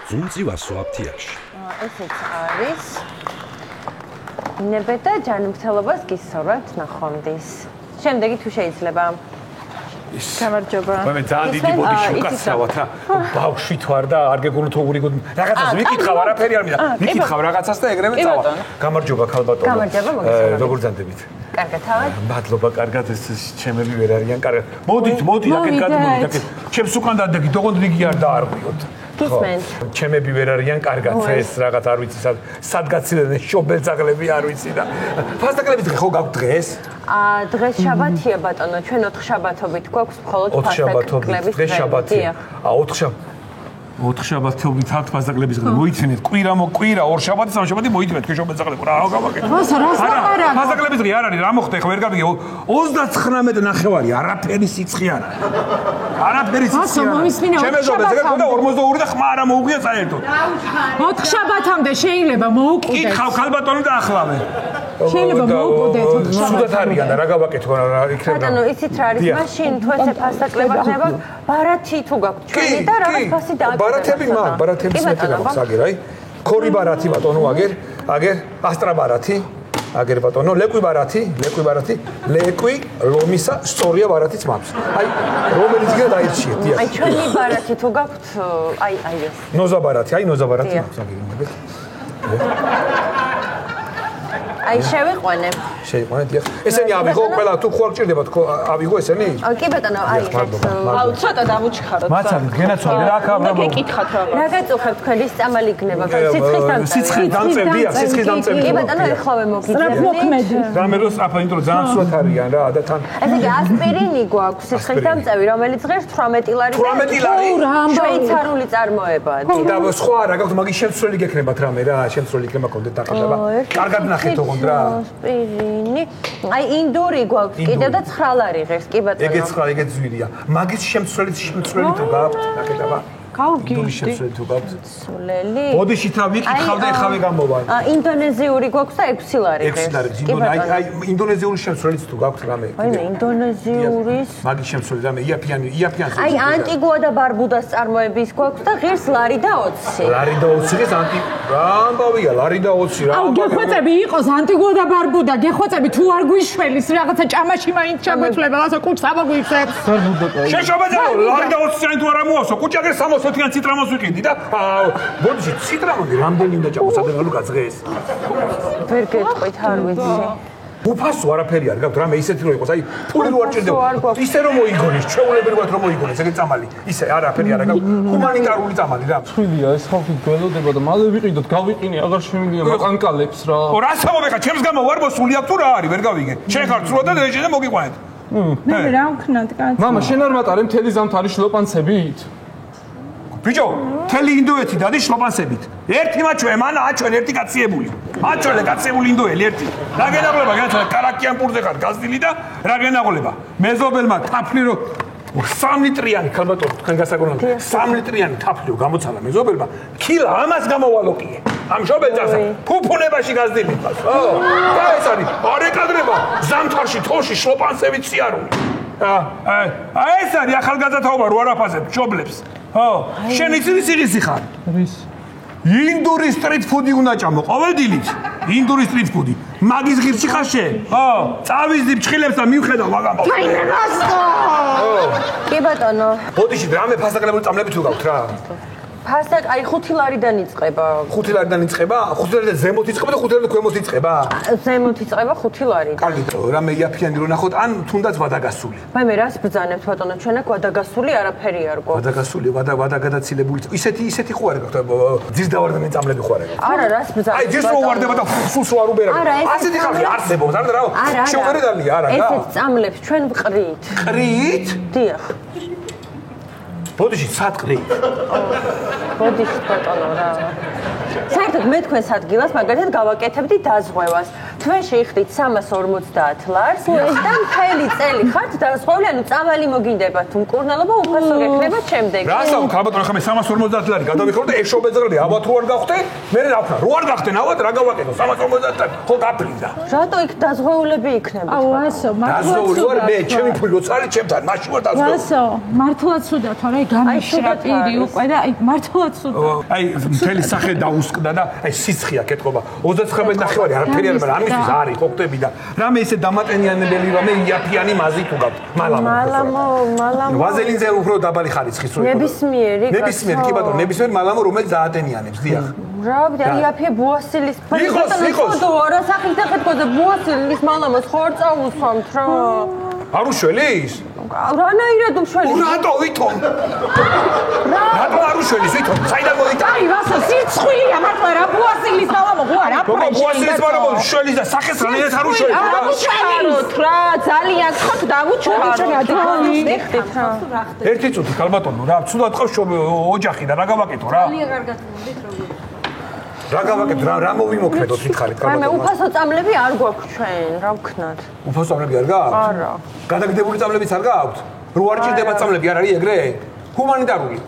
ზუმწივასო აფთიაქში. ესეც არის ინებე და ჯანმრთელობას გისურვებთ ნახვამდის. შემდეგი თუ შეიძლება. გამარჯობა. მე ძალიან დიდი ბოდიში უკაცრავად რა. ბავშვი თვარ და არ გეგონო თუ უგრიგოდ რაღაცას ვიკითხავ, არაფერი არ მინდა. ვიკითხავ რაღაცას და ეგრევე წავა. გამარჯობა ქალბატონო. გამარჯობა, მოგესალმებით. როგორ ზანდებით? კარგად თავად? მადლობა, კარგად ეს ჩემები ვერ არიან, კარგად. მოდით, აქეთ გადმოდით, აქეთ. ჩემს უკან დადაგით, ოღონდ რიგი არ დაარღვიოთ. გისმენთ. ჩემები ვერ არიან, კარგად ეს რაღაც არ ვიცი სად გაცილდნენ შობელძაღლები არ ვიცი და ფასტაკლების დღე ხო გაგვთ დღეს? დღეს შაბათია ბატონო, ჩვენ 4 შაბათობით გვაქვს მხოლოდ ფასტაკლების დღე. დღე შაბათია. 4 შაბათობით აქვს ფასტაკლების დღე. მოიცინეთ, კვირა 2 შაბათი, 3 შაბათი მოიცინეთ თქვენ შობელძაღლები. რა გავაკეთე? არა, ფასტაკლების დღე არ არის, რა მოხდა ხა ვერ გავიგე. 39 ნახევარი, არაფერი სიცხე არა. არაფერი სიცხე არა. ჩემე შობელს ეგ გქონდა 42 და ხმა არა მოუღია საერთოდ. 4 შაბათამდე შეიძლება მოუკვდეთ. კითხავ ქალბატონო და ახლავე. შეიძლება მოუკვდეთ 4 შაბათამდე. სუდად არიან და რა გავაკეთო რა იქნება. ბატონო, იცით რა არის მაშინ თუ ესე ფასტაკლება ხდება, ბარათი თუ გაქვთ ჩვენი და რაღაც ფასი დააკეთეთ. ბარათები მაქვს აგერ, აი. ქორი ბარათი ბატონო აგერ, ასტრა ბარათი, აგერ ბატონო, ლეკვი ბარათი, ლეკვი, ლომისა, სწორია ბარათიც მაქვს. აი, რომელიც გინდა დაირჩიეთ, დიახ. აი, ჩვენი ბარათი თუ გაქვთ, აი ეს. ნოზა ბარათი მაქვს აგერ, მოგეთ. აი, შევიყვანე. შეიყვანეთ, დიახ. ესენი ავიღო, ყველა თუ ხوار გჭირდება თქო, ავიღო ესენი? კი ბატონო, აი ეს. აუ, ცოტა დამუჩქაროთ. მაცადეთ, გენაცვალე რა აქ და გეკითხათ რა. რა გაწუხებთ თქვენ ის წამალი იქნება, სიცხის დამწევი, სიცხის დამწევი. კი ბატონო, ეხლავე მოგიძებნით. მოქმედი. რამე რო საფა, იმიტომ რომ ძალიან სულად არიან რა და თან. ესე იგი ასპირინი გვაქვს, სიცხის დამწევი, რომელიც ღირს 18 ლარი. 18 ლარი? შვეიცარიული წარმოებაა. და სხვა რა გაქვთ, მაგის შემცვლელი გექნებათ რამე რა, შემცვლელი იქნება კონდეთ დაყიდება. კარგად ნახეთ ოღონდ რა. ასპირინი. აი ინდური გვაქვს კიდევ და 9 ლარი ღირს, კი ბატონო. ეგეც 9, ეგეც ზვირია. მაგის შემცვლელი თუ გაქვთ, ნახეთაბა. ინდური შემცვლელი თუ გაქვთ. შემცვლელი. ბოდიში თავი ვიკითხავ და ეხავე გამოვარ. ინდონეზიური გვაქვს და 6 ლარი ღირს. 6 ლარი. აი ინდონეზიური შემცვლელიც თუ გაქვთ რამე. აი ინდონეზიურის. მაგის შემცვლელი რამე იაფიანი. აი ანტიგუა და ბარბუდას წარმოების გვაქვს და ღირს ლარი და 20. ლარი და 20 ის რა ამბავია, ლარი და 20 რა. აუ, გეხვეწები იყოს ანტიგუა და ბარბუდა, გეხვეწები თუ არ გვიშველის რაღაცა ჭამაში მაინც შეგვეცლება, ასე კუჭს ამოგვიხსებს. შეშობაძე, ლარი და 20 წელი თუ არ ამოასო, კუჭი აგერ 60-იან ციტრამოს ვიყიდი და ბოდიში ციტრამონი რამდენი უნდა ჭამოს ადრე გაძღეს. ვერ გეტყვით, არ ვიცი. უფასო არაფერი არ გაქვთ, რამე ისეთი რო იყოს, აი ფული რო არ ჭირდება. ისე რომ მოიგონეს, ჩვეულებრივად რომ მოიგონეს, ეგ წამალი. ისე არაფერი არ გაქვთ. ჰუმანიტარული წამალი რა. ცვილია ეს ხალხი გველოდება და მალე ვიყიდოთ, გავიყინე, აღარ შემიძლია მაყანკალებს რა. რას ამობე ხა, ჩემს გამო ვარ მოსული აქ თუ რა არის, ვერ გავიგე. შენ ხარ ცრუა და რეჟიმზე მოგიყვანეთ. მე რა ვქნათ კაცო. მამა, შენ არ მატარე მთელი ზამთარი შლოპანცებით? ბიჭო, მთელი ინდოეთი დადის შლოპანცებით. ერთი მაჩვენ, მანა აჩვენ ერთი კაციებული. აჩვენე კაციებული ინდოელი ერთი. რა გენაღლება, განაცხადა კარაკიან პურზე ხარ გაზდილი და რა გენაღლება. მეზობელმა თაფლი რო 3 ლიტრიანი ქალბატონო, თქვენ გასაგონებთ 3 ლიტრიანი თაფლი რო გამოცალა მეზობელმა, ქილა ამას გამოვალოკიე. ამ შობელძარზე ფუფუნებაში გაზდილი ხარ. და ეს არის არეკადრება ზამთარში თოში შლოპანცებით სიარული. ეს არის ახალგაზრდაობა რო არაფასებ შობლებს. შენ იცის იღისი ხარ? რის? ინდური სტრიტ ფუდი უნდა ჭამო, ყოველდილით. ინდური სტრიტ ფუდი. მაგის ღირსი ხარ შენ? წავიზდი ფჭილებს და მივხედავ მაგამ. კი ბატონო. ბოდიში რამე ფასტაკლებული წამლები თუ გაქვთ რა? ფასტაკ აი 5 ლარიდან იწყება. 5 ლარიდან იწყება? 5 ლარიდან ზემოთ იწყება და 5 ლარიდან ქვემოთ იწყება? ზემოთ იწყება 5 ლარიდან. კარგი, რამე იაფიანი რო ნახოთ, ან თუნდაც ვადაგასული. მე რას ბრძანებთ ბატონო, ჩვენ აქ ვადაგასული არაფერი არ გვაქვს. ვადაგასული, ვადაგადაცილებული. ისეთი ხო არ გაქვთ? ძირს დავარდნი წამლები ხო არ გაქვთ? არა, რას ბრძანებთ? აი ძირს რო ვარდება და სულს რო არ უბერებ. ასეთი ხალხი არსებობს, არა რა? შეუყერედალია, არა რა? ესეთ წამლებს ჩვენ ვყრით. ყრით? დიახ. ბოდიში სატყრით. ბოდიში ბატონო რა. საერთოდ მე თქვენს ადგილას მაგალითად გავაკეთებდი დაზღვევას. თქვენ შეიხდით 350 ლარს და მთელი წელი ხართ დასხეული, ანუ წამალი მოგინდებათ მკურნალობა უფასო გექნება შემდეგ. რასაო, ქალბატონო, ხა მე 350 ლარი გადავიხორ და ეშობეძღლი ალბათ რო არ გავხდე, მე რა ვქნა, რო არ გახდე ნავად რა გავაკეთო 350 ლარი, ხო გაფრინდა. რატო იქ დაზღვეულები იქნება? აუ ასო, დაზღვეული ვარ მე, ჩემი ფული როც არის ჩემთან, მაშინ ვარ დაზღვეული. ასო, მართლაც სუდა თორე გამიშრა პირი უკვე და აი მართლაც სუდა. აი მთელი სახე დაუსკდა და აი სიცხეა კეთობა 39 ნახევარი არაფერი არ მაგრამ ამისთვის არის ხო ხტები და რამე ისე დამატენიანებელი რამე იაფიანი მაზი თუ გაქვთ მალამო ვაზელინზე უფრო დაბალი ხარისხის რო ნებისმიერი კი ბატონო ნებისმიერი მალამო რომელიც დაატენიანებს დიახ რა იაფია ბუასილის ბატონო რა სახით ეხეთქოზე ბუასილის მალამოს ხორ წაუსვამთ რა არ უშველის რანაირად უშველის რატო ვითომ რატო არ უშველის ვითომ საიდან მოიტა აი ვასო სიცხვილია მართლა რა ბუასილის მალამო ხო არა ბუასილის მალამო უშველის და სახეს რანაირად არ უშველის რა უშველით რა ძალიან ხოთ დავუჩვენოთ ერთი წუთი ქალბატონო რა ცუდად ყავს ოჯახი და რა გავაკეთო რა ძალიან კარგად მოდით როგორ რა გავაკეთე რა მოვიმოქმედოთ ვითხარით კაბატონო მე უფასო წამლები არ გვაქვს ჩვენ რა ვქნათ უფასო წამლები არ გააქვთ არა გადაგდებული წამლებიც არ გააქვთ რო არ ჭირდება წამლები არ არის ეგრე ჰუმანიტარული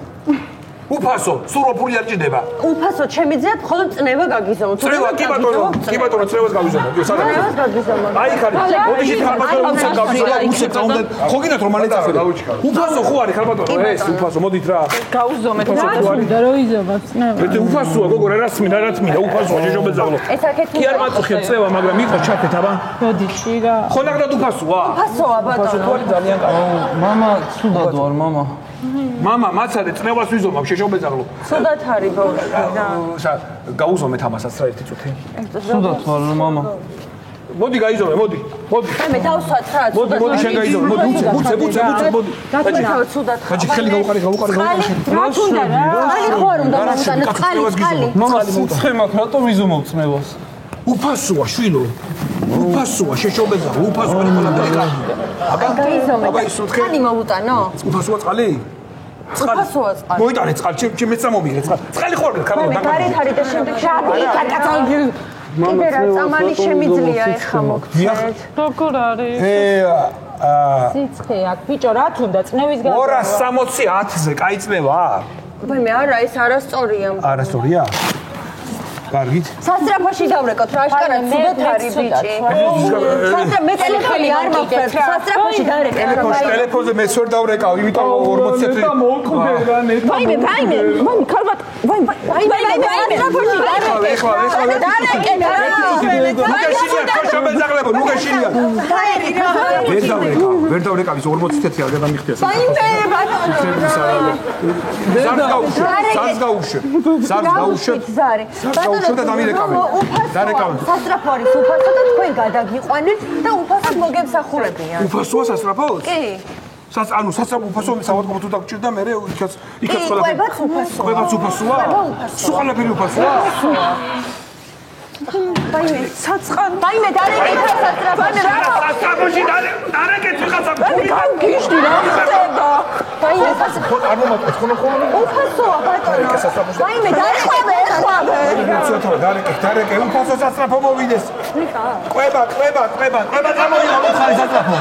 უფასო სულ ფული არ ჭირდება უფასო ჩემი ძიათ მხოლოდ წნევა გაგიზომოთ წნევა კი ბატონო წნევას გავიზომოთ წნევას გაგიზომოთ აი ხარით მოდიში ქალბატონო უცებ გავიზომოთ უცებ წაუნდა ხო გინდათ რომ მალე წახდე უფასო ხო არის ქალბატონო ეს უფასო მოდით რა გაუზომეთ რა უნდა რო იზომოთ წნევა მე უფასოა გოგო რა მინდა უფასოა შეშობეძაღლო ეს აქეთ კი არ მაწუხებ წევა მაგრამ მიყო ჩაფეთ აბა მოდიში რა ხო ნახდათ უფასოა უფასოა ბატონო ძალიან კარგი მამა ცუდად ვარ მამა მამა მაცადე წნევას ვიზომავ შეშობეძაღლო ცუდად არის ბავშვი რა გაუზომეთ ამასაც რა ერთი წუთი ცუდად ვარ მამა მოდი გაიზომე მოდი მე დავსვათ რა მოდი შენ გაიზომე მოდი უცე მოდი დაჩქავ ცუდად ხაჭი ხელი გავუყარი რა თუნდა რა აი ხო არ უნდა მოვიტანო წყალი მამა ცხე მაქვს რატომ ვიზომავ წნევას უფასოა შვილო უფასოა შეშობეძაღლო უფასოა აბა გაიზომე წყალი მოვუტანო უფასოა წყალი უფასოა წყალი მოიტანე წყალი ჩემ მეცა მომიღე წყალი ხო არ გქარგო მე გარეთ არის და შემდეგ შაბი კაცო კიდე რა წამალი შემიძლია ეხა მოგცეთ როგორ არის სიცხე აქ ბიჭო რა თუნდა წნევის გაგა 260-ზე კაი წნევა მე არა ეს არასწორია არასწორია კარგით სასწრაფოში დავრეკოთ რა აშკარად ცუდად არის ბიჭი სასწრაფო მე ტელეფონი არ მაქვს სასწრაფოში დარეკე ტელეფონზე მეც ვერ დავრეკავ იმიტომ 40 წელი და მოკვდე რა ნეტა ვაიმე მამი ქალბატ ვაიმე სასწრაფოში დარეკე ლუკაშილია ვერ დავრეკავ ის 40 წელი არ გადამიხდია სარს გაუშვე და დამირეკავე. დარეკავე. სასწრაფო არის უფასო და თქვენ გადაგიყვანეთ და უფასოდ მოგემსახურებიან. უფასოა სასწრაფოც? კი. ანუ სასწრაფო უფასო საავადმყოფო თუ დაგჭირდა მე იქაც ყველაფერი. ყვებაც უფასოა. ყვებაც უფასოა? სულ ყველაფერი უფასოა? ვაიმე, საწყან. ვაიმე, დარეკეთ სასწრაფოში. სასწრაფოში დარეკეთ ვიღაცა. გიშდი რა ხდება? ვაიმე, ხო არ მომატყეს ხოლმე. უფასოა ბატონო. ვაიმე, დარეკეთ ეხლავე. დარეკე, უფასო სასწრაფო მოვიდეს. ყვება გამოილა უხარი სასწრაფო.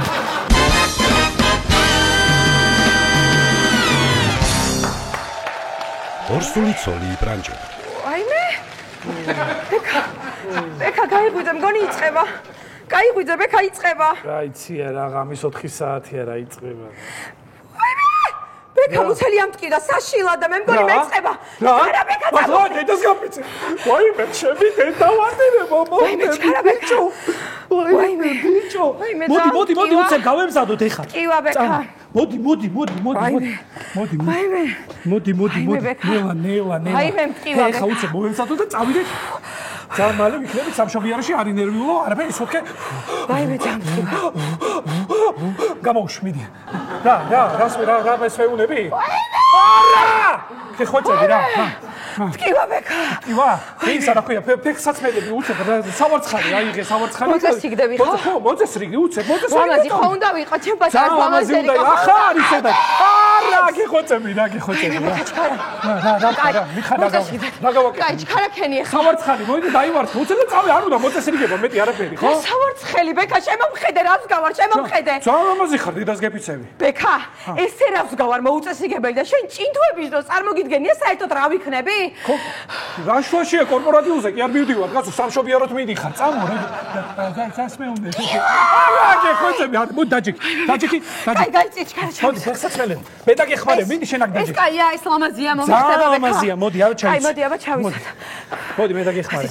ორსული ცოლი ბრანჯო. ვაიმე? ბექა გაიღვიძე, მგონი იწება. გაიღვიძე, ბექა იწება. რა იცია რა ღამის 4 საათია რა იწება. ვაიმე! ბექა მუცელი ამტკიდა საშილა და მე მგონი მეწება. რა ბექა და დედას გაფიცე. ვაიმე, ჩემი დედა ვარდირე მამა. ვაიმე, ჩქარა ბექა. ვაიმე, ბიჭო. მოდი, უცებ გავემზადოთ ეხლა. კივა ბექა. მოდი. ნელა. ვაიმე, მტკივა ბექა. ეხლა უცებ მოვემზადოთ და წავიდეთ. მალე ვიქნებით სამშობიაროში, არ ინერვიულო, არაფერი სოთქე. ვაიმე, ჯამწკივა. გამოვშვიდი. რა, ეს ვეუნები? ვაიმე! არა! გეხოცები რა. ტკივა ბექა. ტკივა? ისა რა ქვია, ფეხსაცმელები უცებ რა, სამარცხალი, აიღე სამარცხალი. მოწესრიგდები ხო? ხო, მოწესრიგი უცებ, მოწესრიგი. ლამაზი ხო უნდა ვიყო ჩემ ბაჭას ლამაზი უნდა ახლა არის ედა. არა, გეხოცები რა, გეხოცები რა. რა, მიხარ რა გავაკეთე. კაი, ჩქარაქენი ახლა. სამარცხალი, მოიდი დაიმარცხე. უცებ და წავე, არ უნდა მოწესრიგება, მეტი არაფერი, ხო? სამარცხელი ბექა, შემომხედე რას გავარ, შემომხედე. ლამაზი ხარ, დიდას გეფიცები. ბექა, ესე რას გავარ მოუწესრიგებელი და შენ ჭინთუების დროს წარმოგიდგენია საერთოდ რა ვიქნები? ხო, რაშვაშია კორპორატიულზე კი არ მივდივარ, კაცო, სამშობიაროთ მიდიხარ, წამო რა. გასმეუნდე. არა, გეხოცები, არ მოდი დაჯექი. კაი, გაიწიე ჩქარა. მოდი, ფეხსაცმელები. მე დაგეხმარე, მიდი შენ აქ დაჯექი. ეს კაია, ეს ლამაზია, მომხდება ბექა. ლამაზია, მოდი, აბა ჩაიცი. აი, მოდი, აბა ჩავიცოთ. მოდი, მე დაგეხმარე.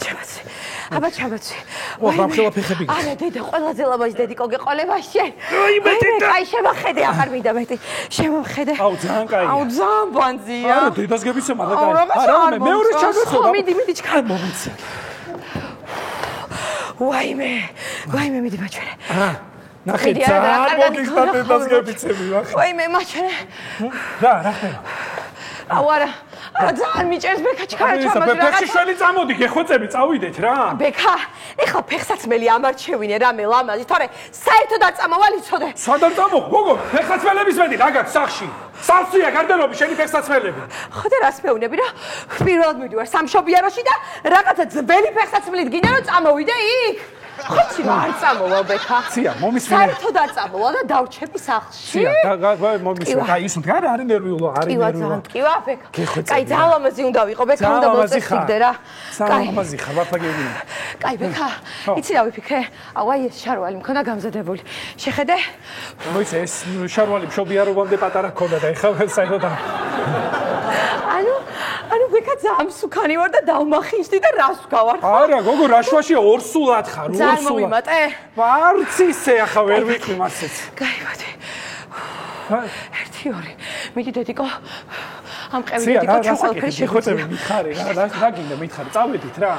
აბა ჩავაცი. ო, გამხელა ფეხები. არა, დედა, ყველაზე ლამაზი დედიკო გეყოლება შენ. აი, მე დედა. აი, შემოხედე, აღარ მინდა მეტი. შემოხედე. აუ, ძალიან კაია. აუ, ძალიან ბანძია. არა, დედას გებიცემა და კაი. არა, მეორე ჩაგეცოდა. მიდი ჩქარ. მომიცე. ვაიმე, მიდი მაჩვენე. ნახე, ძალიან მოგიხდა დედას გებიცები, ნახე. ვაიმე, მაჩვენე. რა ხდება? აუ, არა, ძალიან მიჭერს ბექა ჩქარა ჩამოდი რაღაცა. ფეხში შველი წამოდი, გეხოცები, წავიდეთ რა. ბექა, ეხლა ფეხსაცმელი ამარჩევინე რამე ლამაზი, თორე საერთოდ არ წამოვალ იცოდე. სადარ წამო, გოგო, ფეხსაცმელების მეტი რა გაქვს სახში? სავსეა გარდენობი შენი ფეხსაცმელები. ხოდა რას მეუბნები რა? პირველად მივდივარ სამშობიაროში და რაღაცა ძველი ფეხსაცმელით გინდა რომ წამოვიდე იქ? ხოჩი რა არ წამოვალ ბექა. ცია, მომისმინე. საერთოდ არ წამოვალ და დავრჩები სახლში. ცია, მომისმინე. აი ისუნ რა არის ნერვიულო, არის ტკივა ნერვიულო. ძალიან ტკივა ბექა. კაი, ძალიან ლამაზი უნდა ვიყო ბექა, უნდა მოწესრიგდე რა. ძალიან ლამაზი ხარ, ვაფაგებინე. კაი ბექა, იცი რა ვიფიქრე? აუ აი ეს შარვალი მქონდა გამზადებული. შეხედე? მოიცე ეს შარვალი მშობიარობამდე პატარა ქონდა და ეხლა საერთოდ ანუ ბექა ძალიან მსუქანი ვარ და დავმახინჯდი და რას ვგავარ? არა, გოგო, რაშვაშია ორსულად ხარ, ძალიან ორსულად. მოვიმატე? არც ისე ახლა ვერ ვიყრი მასეც. კაი, მოდი. 1 2 მიდი დედიკო. ამ ყევი ცია, დედიკო რა ჩაყოლფერი შეხოცები მითხარი, რა გინდა მითხარი, წავედით რა.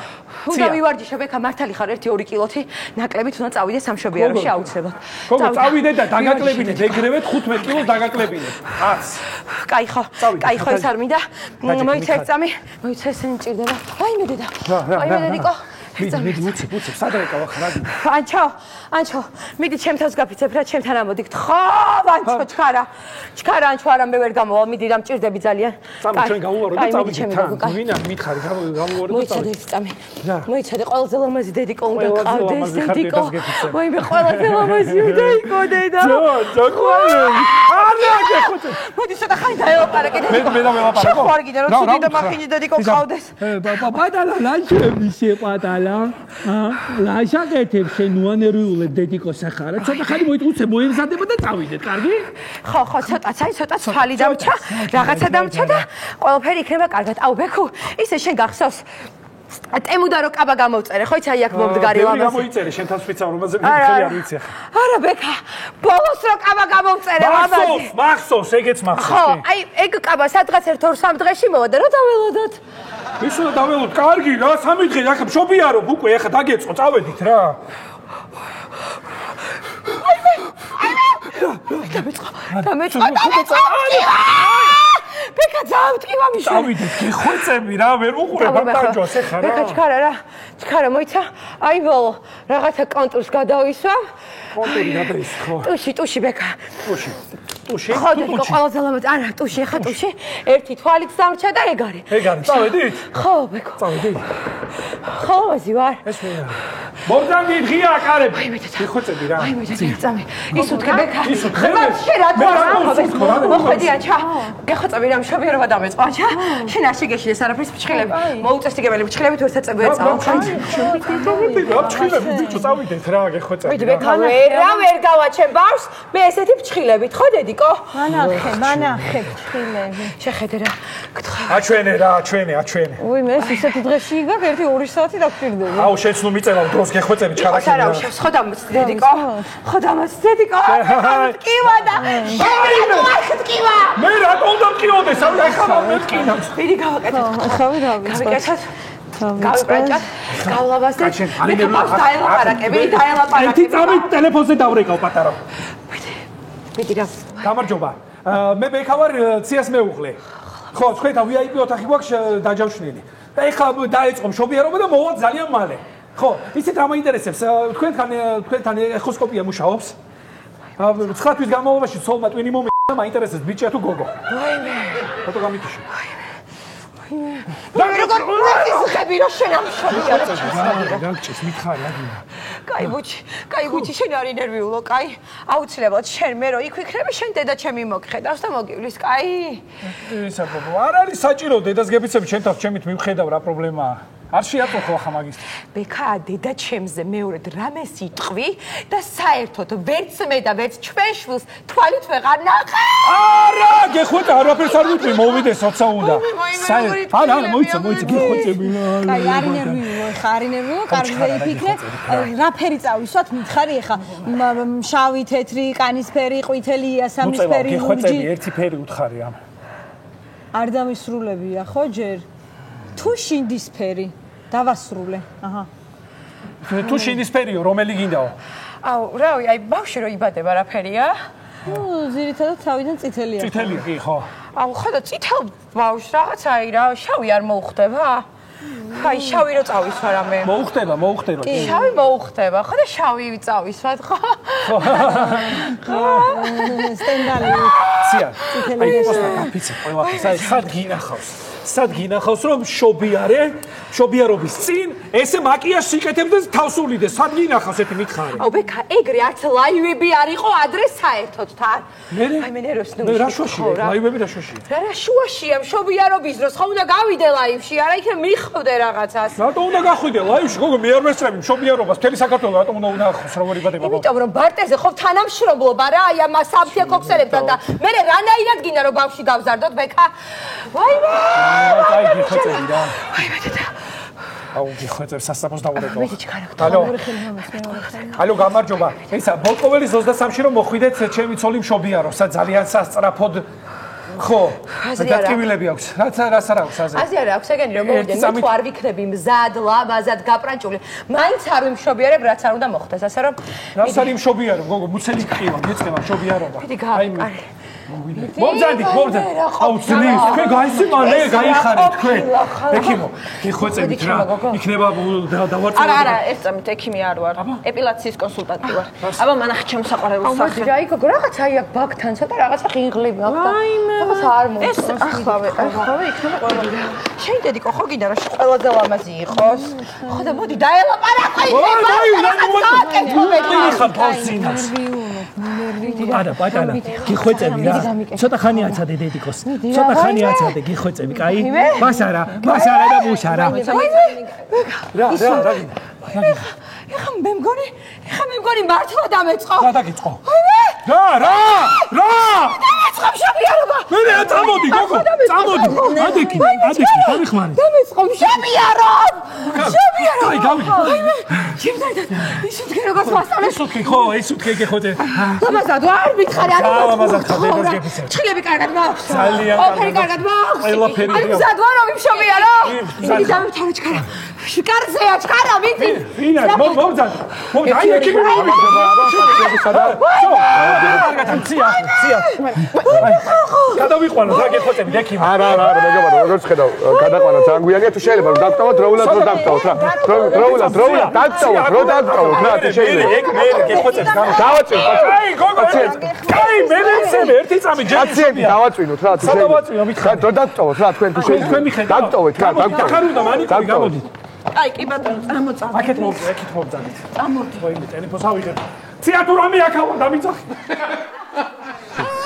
უნდა ვივარჯიშო ბექა, მართალი ხარ 1-2 კილოთი, ნაკლებით უნდა წავიდე სამშობიაროში აუცილებლად. გოგო, წავიდე და დაგაკლებინეთ, ეგრევე 15 კილოს დაგაკლებინეთ. 100. კაი ხო, ეს არ მინდა. მოიცე წამი, მოიცე ესენი მჭირდება. აი მე დედა. აი მე დედიკო. მიდი, უცებ, სად ეკავა ხარ? ანჩო, მიდი ჩემთავს გაფიცებ რა, ჩემთან ამოდიქთ. ხო, ანჩო, ჩქარა, ანჩო, არა მე ვერ გამოვალ, მიდი რა მჭირდები ძალიან. წამი ჩვენ გავუვარო და წავიდეთ თან. ვინა მითხარი, გავუვარო და წავიდეთ. მოიცადე, ყველაზე ლამაზი დედიკო უნდა ყავდეს, დედიკო. ვაიმე, ყველაზე ლამაზი უნდა იყო დედა. არა, გეხოცე. მოდი ცოტა ხანი დაელაპარაკე დედიკო. მე დაველაპარაკო. ხო, არ გინდა რომ ცუდი და მახინჯი დედიკო ყავდეს. პატარა ლანჩები შეპატარა. ლაშაკეთებ შენ უანერვიულებ დედიკოს ახლა. ცოტა ხანი მოიწუცე მოემზადება და წავიდეთ, კარგი? ხო, ცოტა ცვალი დამჩა, რაღაცა დამჩა და ყველაფერი იქნება კარგად. აუ ბექუ, ისე შენ გახსოვს ტემუდა რო კაბა გამოვწერე, ხო იცი აი აქ მომდგარი ლამაზი. გამოიწერე შენ თავს ვიცავ რომელზე მიხელი არ ვიცი ახლა. არა ბექა, ბოლოს რო კაბა გამოვწერე ლამაზი. მახსოვს, ეგეც მახსოვს. ხო, აი ეგ კაბა სადღაც 1-2 დღეში მოვა და რა დაველოდოთ. ისო დაველოდ, კარგი რა, 3 დღე ახლა მშობიარო უკვე ახლა დაგეწყო, წავედით რა. დამეწყო. ბექა ძალიან ტკივა მიშა. წავიდეთ, გეხოცები რა, ვერ უყურებ ბატონჯოს ახლა რა. ბექა ჩქარა მოიცა. აი ბოლო, რაღაცა კონტურს გადავისვამ. კონტური გადაისვა, ხო. ტუში ბექა. ტუში? ხო, დედიკო, ყველაზე ლამაზი. არა, ტუში, ახლა ტუში. ერთი თვალით დამრჩა და ეგ არის. წავედით? ხო, ბექო. წავედით? ხო, ლამაზი ვარ. ეს ვენა. მორდანგი ღია აკარები. აი მე დედა. გეხოცები რა. აი მე დედა, წამი. ისუთქე ბექა. ისუთქე. შენ რა მოხედი ანჩა. გეხოცები რა მშობიარობა დამეწყო ანჩა. შენ არ შეგეშიდეს არაფერს ფჩხილები. მოუწესრიგებელი ფჩხილებით ვერ საწევი ეწაო. რა ფჩხილები ბიჭო, წავიდეთ რა, გეხოცები. ვიდ ბექა ვერ გავაჩენ ბავს. მე ესეთი ფჩხილებით, ხო დედიკო? მანახე ფჩხილები. შეხედე რა. აჩვენე რა, აჩვენე. უი მე ისეთი დღეში იგავ 1-2 საათი დაგჭირდება. აუ შენც ნუ მიწევავ დროს გეხოცები ჩარაკი. არა, ხო დამოწ დედიკო. ტკივა და ტკივა. მე რატომ უნდა მკიოდეს? ახლა მეთკინავს. მიდი გავაკეთე. ახავი დავიწყე. გავიკეთეთ. გავიბრაჭათ. გავლაბასდეთ. დაელაპარაკები. ერთი წამი ტელეფონზე დავრეკავ პატარა. მიდი რა. გამარჯობა. მე ბექა ვარ ციას მეუღლე. ხო, თქვენთან VIP ოთახი გვაქვს დაჯავშნილი. და ეხლა დაიწყო მშობიარობა და მოვა ძალიან მალე. ხო, იცით რა მაინტერესებს? თქვენთან ეხოსკოპია მუშაობს? 9 თვის განმავლობაში ცოლმა ტვინი მომეცა, მაინტერესებს ბიჭია თუ გოგო? ვაიმე. ფოტო გამიქიში. როგორ ხები რა შენ ამ შობიარობა? გაგჭის მითხარი აგინა. კაი ბუჩი შენ არ ინერვიულო, კაი. აუცილებლად შენ მე რო იქ ვიქნები, შენ დედა ჩემი მოგხედავს და მოგივლის, კაი. ისა ბობო, არ არის საჭირო დედას გებიცები ჩემ თავს ჩემით მივხედავ რა პრობლემაა. არ შეატოხო ახლა მაგისტრი. ბექა დედა ჩემზე მეორედ რამეს იტყვი და საერთოდ ვერც მე და ვერც ჩვენ შვილს თვალით ვეღარ ნახე. არა, გეხვეწე, არაფერს არ ვიტყვი, მოვიდეს როცა უნდა. არა, მოიცა, გეხვეწები. კაი, არ ინერვიულო, ხა არ ინერვიულო, კარგი ვეიფიქრე. რა ფერი წავისვათ, მითხარი ახლა შავი, თეთრი, კანისფერი, ყვითელი, სამისფერი, ლურჯი. გეხვეწები, ერთი ფერი უთხარი ამ. არ დამისრულებია, ხო ჯერ? თუ შინდისფერი დავასრულე. აჰა. თუ შინდისფერიო, რომელი გინდაო? აუ, რავი, აი ბავშვი რო იბადება რა ფერია? ზირითადად თავიდან წითელია. წითელია, კი, ხო. აუ, ხედა წითელ ბავშვს რაღაცა აი რა, შავი არ მოუხდება? აი, შავი რო წავისვა რამე. მოუხდება. შავი მოუხდება, ხო და შავი წავისვათ, ხო? სტენდალი. ცია. აი, პოსტა კაფიცი, ყველაფერს, აი, სად გინახავს რომ შობიარობის წინ ესე მაკიაჟს იკეთებს და თავს უვლიდეს. სად გინახავს ერთი მითხარი? აუ ბექა, ეგრე არც ლაივები არ იყო ადრე საერთოდ თან. აი მე ნერვს ნუ. რა შუაშია? ლაივები რა შუაშია? რა შუაშია მშობიარობის დროს ხომ უნდა გავიდე ლაივში, არა იქ მიხვდე რაღაცას. რატო უნდა გახვიდე ლაივში? გოგო მე არ მესწრები მშობიარობას, მთელი საქართველო რატომ უნდა უნახოს როგორ იბადება? იმიტომ რომ ბარტეზე ხო თანამშრომლობა რა, აი ამ საფთია კოქსერებთან და მე რანაირად გინდა რომ ბავშვი გავზარდოთ ბექა? ვაიმე! აი გიხოცები რა. ვაიმე დედა. აუ გიხოცებ სასწრაფოს დავურეკო. ალო. ალო გამარჯობა. ესა ბოლკოველის 23-ში რომ მოხვიდეთ ჩემი ცოლი მშობიაროსა ძალიან სასწრაფოდ ხო. დატკივილები აქვს. რაც არ აქვს აზე. აზე არა აქვს ეგენი რომ მოვიდე მე თუ არ ვიქნები მზად ლამაზად გაპრანჭული. მაინც არ ვიმშობიარებ რაც არ უნდა მოხდეს ასე რომ რაც არის მშობიარო გოგო მუცელი ყივა გეწევა მშობიარობა. აი მომძანდით. აუ ძლივს თქვენ გაისიმანე გაიხარეთ თქვენ. ექიმო გიხვეწებით რა. იქნება დავარწმუნოთ. არა, ერთ წამით ექიმი არ ვარ. ეპილაციის კონსულტანტი ვარ. აბა მანახი ჩემ საყვარელს სახე. აი გოგო რაღაცა აი აქ ბაგთან ცოტა რაღაცა ღინღლები აქვს და რაღაცა არ მომწონს. ეს ახლავე იქნება ყველა. შენ დედიკო ხო გინდა რომ ყველაზე ლამაზი იყოს? ხო და მოდი დაელაპარაკო ის. არა, პატარა, გიხვეწები რა. ცოტა ხანი აცადე დედიკოს. ცოტა ხანი აცადე გიხვეწები, კაი? ბასარა და ბუშარა. რა. ეხა მე მგონი მართლა დამეწყო. რა დაგიწყო? რა. დამეწყო მშობიარობა. მე წამოდი გოგო. წამოდი. ადექი, დამიხმარი. დამეწყო მშობიარობა. აი გავიდი. ჩემთან ის უკვე როგორც მასწავლე. ხო, ის უკვე გეხოთე. ლამაზად ვარ მითხარი არა. ლამაზად ხარ გეფიცე. ჩხილები კარგად მაქვს. ძალიან ყველაფერი კარგად მაქვს. ყველაფერი. აი მზად ვარ რომ მშობიარო. იგი დამთავრე ჩქარა. შკარზეა ჩქარა ვიცი. ვინა მომძად. აი ექიმი. ცია. გადავიყვანო რა გეხოთები ექიმი. არა, მეგობარო, როგორც ხედავ, გადაყვანა ძალიან გვიანია, თუ შეიძლება რომ დავტოვოთ, დროულად რა. დროულად დავტოვოთ რა, თუ შეიძლება. ეგ მე გეხოთებს გამო. დავაწვინოთ. აი, გოგო. აი, მე მისცემ ერთი წამი ჯერ. პაციენტი დავაწვინოთ რა, თუ შეიძლება. სადავაწვინო მითხარ. დრო დავტოვოთ რა, თქვენ თუ შეიძლება. თქვენ მიხედავთ. დავტოვეთ რა, ახარ უნდა მანიკური გამოდით. აი, კი ბატონო, წამოწავ. აქეთ მოვძადით. წამოდი. ვაიმე, ტელეფონს ავიღებ. ცია თუ რამე აქავა დამიძახი.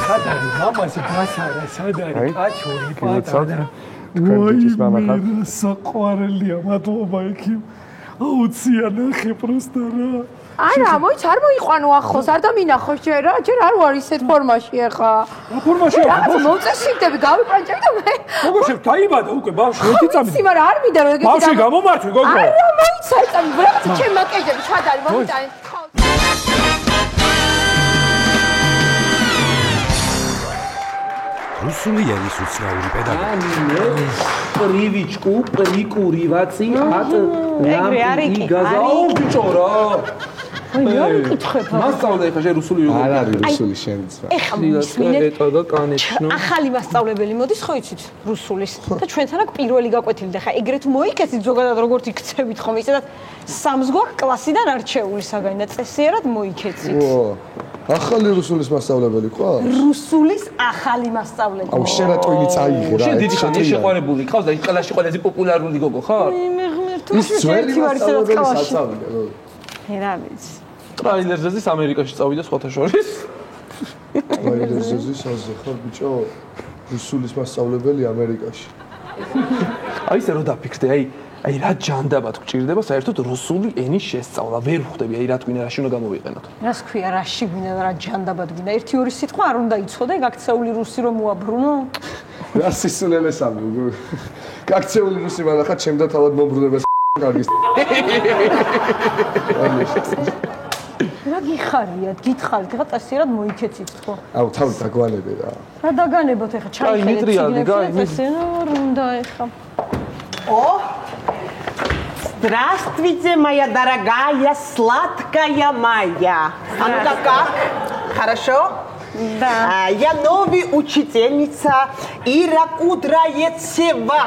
სადარი, მამასი ბასარა, სადარი, კაჩური პატარა. ვაიმე, საყვარელია, მადლობა ექიმ. აუ, ცია ნახე პროსტა რა. არა, მოიც არ მოიყვანო ახლოს, არ დამინახოს ჯერ არ ვარ ისეთ ფორმაში ახლა. რა ფორმაშია? რა მოწესრიგდები, გავიპანჭები და მე. გოგო შევ დაიბადა უკვე ბავშვი, ერთი წამი. იცი, მაგრამ არ მინდა რომ ეგეთი ბავშვი გამომართვე, გოგო. არა, მოიცა წამი, რაღაც ჩემ მაკეჯები ჩადარი, მოიცა. რუსული ენის უცნაური პედაგოგი. პრივიჩკუ, პრიკური ვაცი, ატ. ეგრე არის კი. გაზაო ბიჭო რა. მეორე კითხებ. მასწავლე ხა შენ რუსული როგორ? არ არის რუსული შენც. ეხლა მისმინეთ. ეტა და კანეჩნო. ახალი მასწავლებელი მოდის ხო იცით რუსულის და ჩვენთან აქ პირველი გაკვეთილი და ხა ეგრეთ მოიქეცით ზოგადად როგორც იქცევით ხომ ისედაც სამსგვარ კლასიდან არჩეული საგანი და წესიერად მოიქეცით. ახალი რუსულის მასწავლებელი ყავს? რუსულის ახალი მასწავლებელი. აუ შენ რა ტვინი წაიღე რა. შენ დიდი ხანია შეყვარებული ყავს და იქ კლასში ყველაზე პოპულარული გოგო ხარ? მე თუ ის ძველი მასწავლებელი საწავლე. რა ვიცი. ტრაილერზეც ამერიკაში წავიდა სხვათა შორის. ტრაილერზეც ასე ხარ ბიჭო? რუსულის მასწავლებელი ამერიკაში. აი ესე რომ დაფიქრდე, აი რა ჯანდაბად გჭირდება საერთოდ რუსული ენის შესწავლა. ვერ ვხვდები, აი რა თქვინა, რაში უნდა გამოვიყენოთ. რას ქვია, რაში გვინდა და რა ჯანდაბად გვინდა. ერთი ორი სიტყვა არ უნდა იცოდე, გაქცეული რუსი რომ მოაბრუნო. რა სისულელესამი. გაქცეული რუსი მანახა ჩემდა თავად მომბრუნებას კარგი. რა გიხარიათ, გითხარით, ეხლა წესიერად მოიქეცით ხო? აუ თავი დაგვალებე რა. რა დაგანებოთ ეხლა ჩაიხედეთ წიგნებში, უნდა ეხლა. О! Здравствуйте, моя дорогая, сладкая моя. А ну-ка как? Хорошо? Да. Я новая учительница Ира Кудраецева.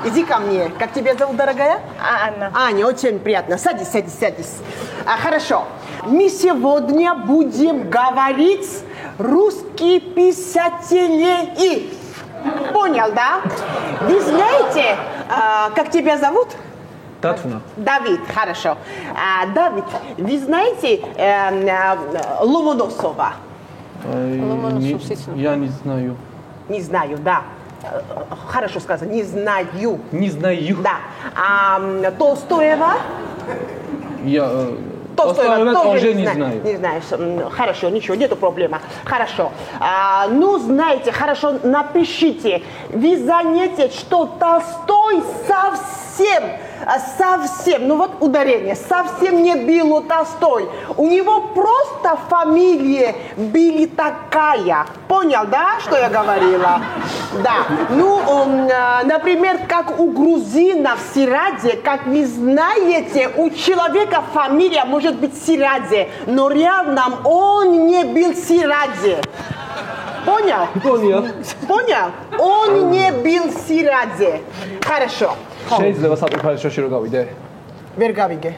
Иди ко мне. Как тебя зовут, дорогая? Анна. Аня, очень приятно. Садись, садись, садись. Хорошо. Мы сегодня будем говорить русские писатели. Понял, да? Вы знаете, как тебя зовут? Татьяна. Давид, хорошо. Давид, вы знаете Ломоносова? Я не знаю. Не знаю, да. Хорошо сказано, не знаю. Не знаю. Да. Толстоева? Я Толстоева тоже не знаю. Не знаешь. Хорошо, ничего, нету проблемы. Хорошо. Ну, знаете, хорошо, напишите. Вы заметите, что Толстой совсем, ну вот ударение, совсем не был Толстой. У него просто фамилия была такая. Понял, да, что я говорила? Да. Ну, например, как у грузинов Сираде, как вы знаете, у человека фамилия может быть Сираде, но реально он не был Сираде. Понял? Понял. Понял? Он не был Сираде. Хорошо. შეიძლება საპირფარე შოში რო გავიდე? ვერ გავიგე.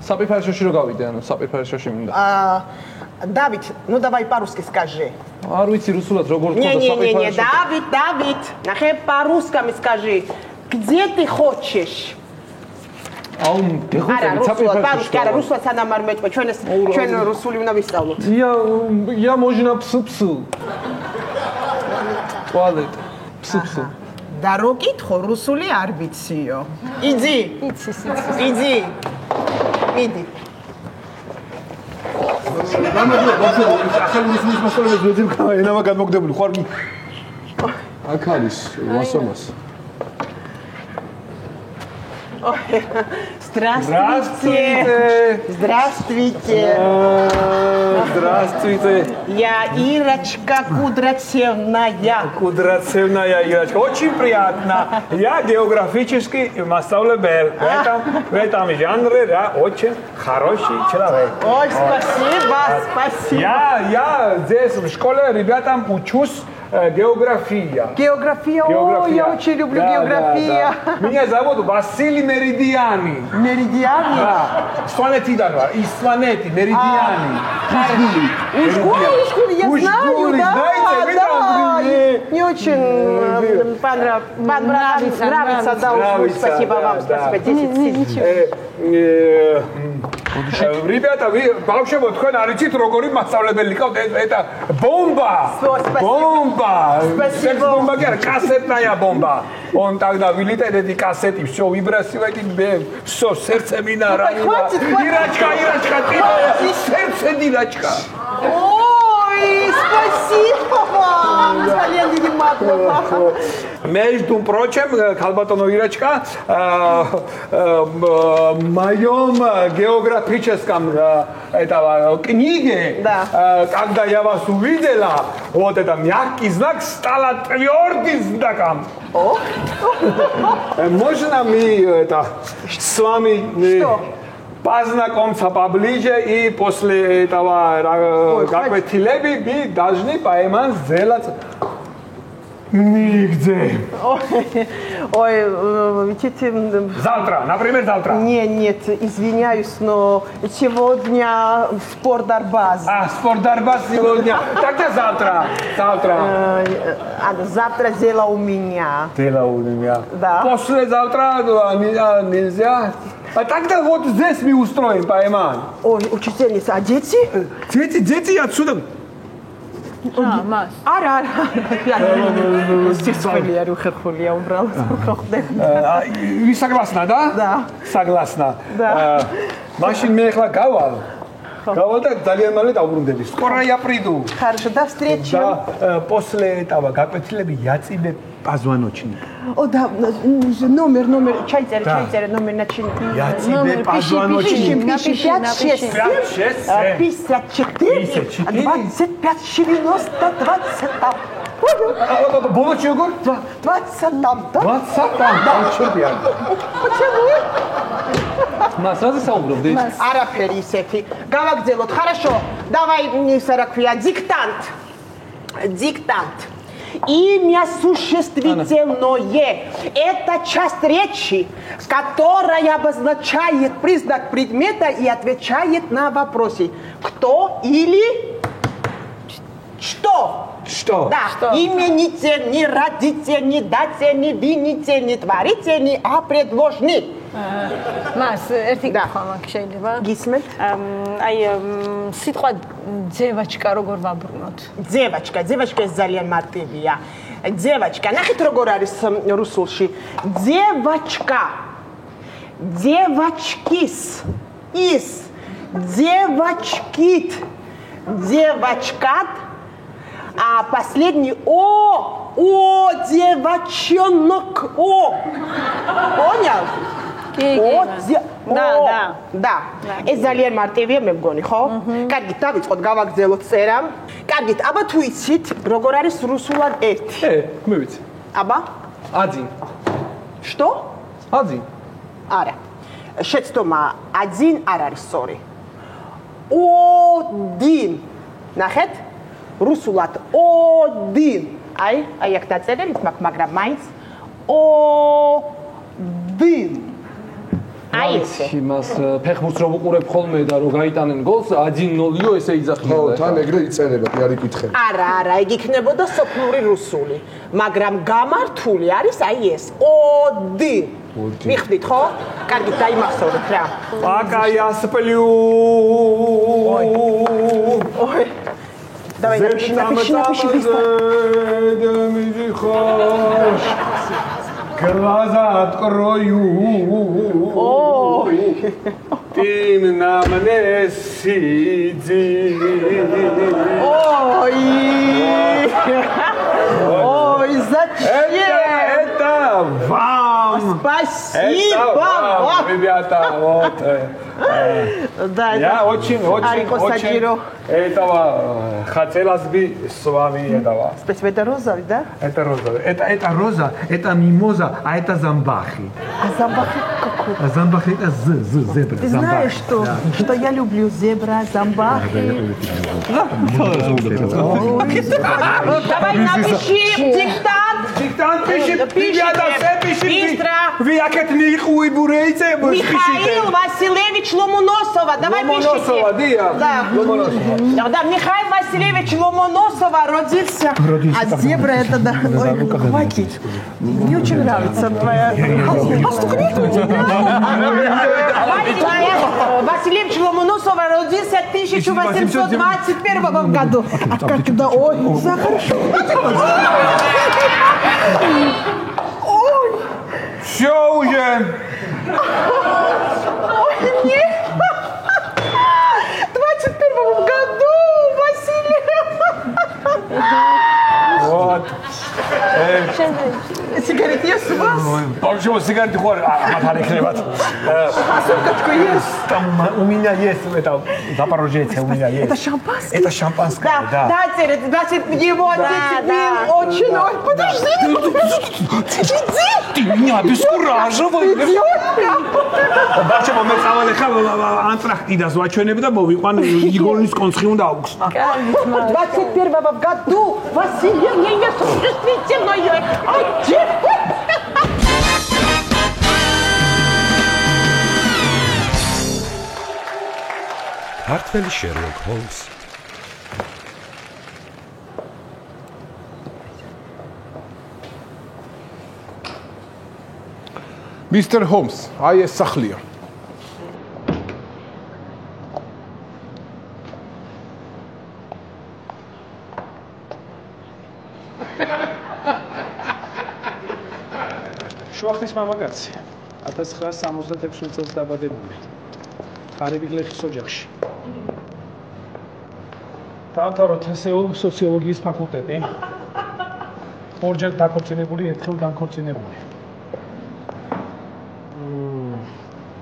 საპირფარე შოში რო გავიდე, ანუ საპირფარე შოში მინდა. Давид, ну давай по-русски скажи. არ ვიცი რუსულად როგორ თქო და საპირფარე შოში. Давид, нахай по-русски скажи. Где ты хочешь? აუ, გეხოცები საპირფარე შოში. არა, რუსულად სანამ არ მეტყვი, ჩვენ რუსული უნდა ვისწავლოთ. Я можно пс-пс. Туалет. Пс-пс. და რო კითხო, რუსული არ ვიციო. იძი. იძი. მიდი. ახალი რუსულის მასწავლებელი ძველი ენამა გადმოგდებული ხარ? აქ არის ვასომას. Здравствуйте. Здравствуйте. Здравствуйте. Я Ирочка Кудрацевная. Кудрацевная Ирочка. Очень приятно. Я географический масштабный. В этом жанре я очень хороший человек. Ой, спасибо, спасибо. Я здесь в школе ребятам учусь география. География? О, я очень люблю географию. Меня зовут Василий Меридиани. Меридиани? Да. Сванетидан, из Сванети, Меридиани. Из школы, я знаю, да. Мне очень нравится, да, спасибо вам, спасибо, 10 Ребята, вы вообще вот თქვენ არიცით როგორი მასწავლებელი ყავთ это бомба. Бомба. Спасибо. Бомба гэр кассетная бомба. Он тогда вылетает эти кассеты, все вибрацирует, все сердце меня ранило. Ирочка, ты сердце дырочка. Ой, спасибо вам. Валентина Матвеевна. Между прочим, Калбатоно Ирочка, в моем географическом книге, когда я вас увидела, вот это мягкий знак стало твердым знаком. Можно мы это с вами познакомиться поближе и после этого гакветилеби должны поймать сделать нигде. Ой, видите... Завтра, например, завтра. Нет, извиняюсь, но сегодня спортдарбаз. Спортдарбаз сегодня. Тогда завтра. Завтра дело у меня. Дело у меня. Да. Послезавтра нельзя. А тогда вот здесь мы устроим, поймаем. Ой, учительница, а дети? Дети отсюда. მას. არა. სიცხვილი არ უხერხულია უბრალოდ. Вы согласна, да? Да. Согласна. Да. Машин მე ახლა გავალ. Გავალ და ძალიან მალე დავბრუნდები. Скоро я приду. Хорошо, до встречи. Да, после этого гакветилеби яцибе позвоночник. О, да, номер, чайцере, номер начинки. Яцибе позвоночник. Напиши, 54, 25, 90, 20 там. Было чего? 20 там, да? 20 там, чемпион. Почему? მას რაზე საუბრობდით? Არაფერი ისეთი. გავაგრძელოთ. Хорошо. Давай, ისა რა ქვია, диктант. Имя существительное – это часть речи, которая обозначает признак предмета и отвечает на вопросы. Кто или что? Что? Да. Что? Имените, не родите, не дате, не вините, не творите, не а предложник. მას ერთი კითხვა მაქვს შეიძლება? გისმენთ? აი სიტყვა ძევაჩკა როგორ ვაბრუნოთ? ძევაჩკა ეს ძალიან მარტივია. ძევაჩკა, ნახეთ როგორ არის რუსულში. ძევაჩკა. ძევაჩკის. ის. ძევაჩკით. ძევაჩკად. А последний о, девочонок, о. Понял? Да. ეს ძალიან მარტივია მე მგონი, ხო? კარგით, დავიწყოთ, გავაგრძელოთ წერა. კარგით, აბა თუ იცით, როგორ არის რუსულად ერთი? მე ვიცი. აბა? один. Что? один. არა. შეცდომა один არ არის სწორი. один. ნახეთ? რუსულად один. აი აქ დაწერილით მაქვს, მაგრამ მაინც один. აი ესე. იმას ფეხბურთს რო ვუყურებ ხოლმე და რო გაიტანენ გოლს 1-0-იო ესე იძახიან. ხო, თან ეგრე იწერება, კი არ იკითხება. არა, ეგ იქნებოდა სოფლური რუსული, მაგრამ გამართული არის აი ეს один. მიხდით ხო? კარგი, დაიმახსოვრეთ რა. Пока я сплю. Ой. Давай, напиши быстро. Глаза открою. Ты на мне сиди. Ой, зачем? Это вам. Спасибо. Ребята, вот. Да, я очень этого хотелось бы с вами этого. Спасибо, это розовый, да? Это розовый. Это роза, это мимоза, а это замбахи. А замбахи какой? Замбахи это зебра. Ты знаешь, что я люблю зебра, замбахи. Давай напиши диктант. Диктант пиши. Ребята, все пишите. Быстро. Вы акет нихуй бурейте, Михаил Васильевич Ломоносова. Давай пишите. Ломоносова, Да. Да, Михаил Васильевич Ломоносова родился. А зебра это да. Ой, хватит. Мне очень нравится твоя. Васильевич Ломоносова родился в 1821 году. А когда ой, хорошо. Ой. Все уже. Ой, нет. В 21 году, Василий. Вот. Сигарет есть у вас? გავს? ბავშვო, სიგარეტი ხო ამათ არ ეკრებათ. Сколько есть? Там у меня есть это Запорожье, у меня есть. Это шампанское? Это шампанское, да. Значит, его отец был очень... Ой, подожди! Ты меня обескураживай. ბავშვო, მე წავალ ხა ანტრაქტიდას ვაჩვენებ და მოვიყვან იგორნის კონცხი უნდა აუხსნა. 21 году Василий несуществительное. ქართველი შერლოკ ჰოლმსი. Mr. Holmes, აი ეს სახლია. შუახნის მამაკაცი 1966 წელს დაბადებული. ღარიბი გლეხის ოჯახში. დაამთავრა თესეულ სოციოლოგიის ფაკულტეტი. ორჯერ დაქორწინებული, ერთხელ განქორწინებული.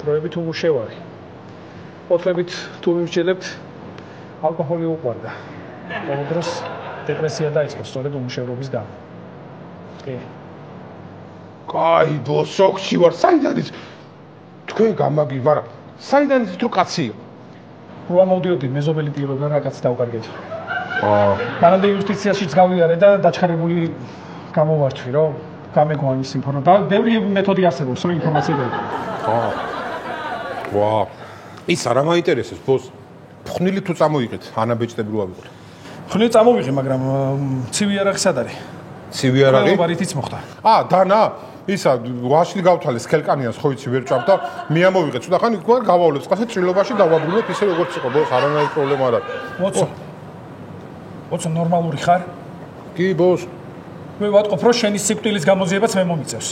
დროებით უმუშევარი. ყოფილებით თუ მიმსჯელებთ, ალკოჰოლი უყვარდა. ბოლო დროს დეპრესია დაიწყო სწორედ უმუშევრობის გამო. კი. კაი, ბოსოქში ვარ, საიდან ის თქვენ გამაგი, მაგრამ საიდან ის თუ კაცია? როა მოვდიოდი მეზობელი პირობა რაღაც დავკარგეთ. მანამდე იუსტიციაშიც გავიარე და დაჩქარებული გამოვართვი, რომ გამეგონა ის ინფორმაცია. და ბევრი მეთოდი არსებობს, რომ ინფორმაცია გაიგო. ვა, ის არ მაინტერესებს, ბოს. ფხნილი თუ წამოიღეთ, ანაბეჭდები რო ავიღოთ. ხნილი წამოვიღე, მაგრამ ცივი არაღი სად არის? ცივი არაღი? ბარითიც მოხდა. დანა, ისა ვაშლი გავთვალეს ქელკანიანს ხო იცი ვერ ჭამდა, მე ამოვიღე, ცოტა ხანი გვარ გავავლებს, ყასე ჭრილობაში დავაბრუნებ ისე როგორც იყო, ბოს, არანაირი პრობლემა არ არის. ოცო ნორმალური ხარ? კი, ბოს. მე ვატყობ, რომ შენი სიკვდილის გამოძიებაც მე მომიწევს.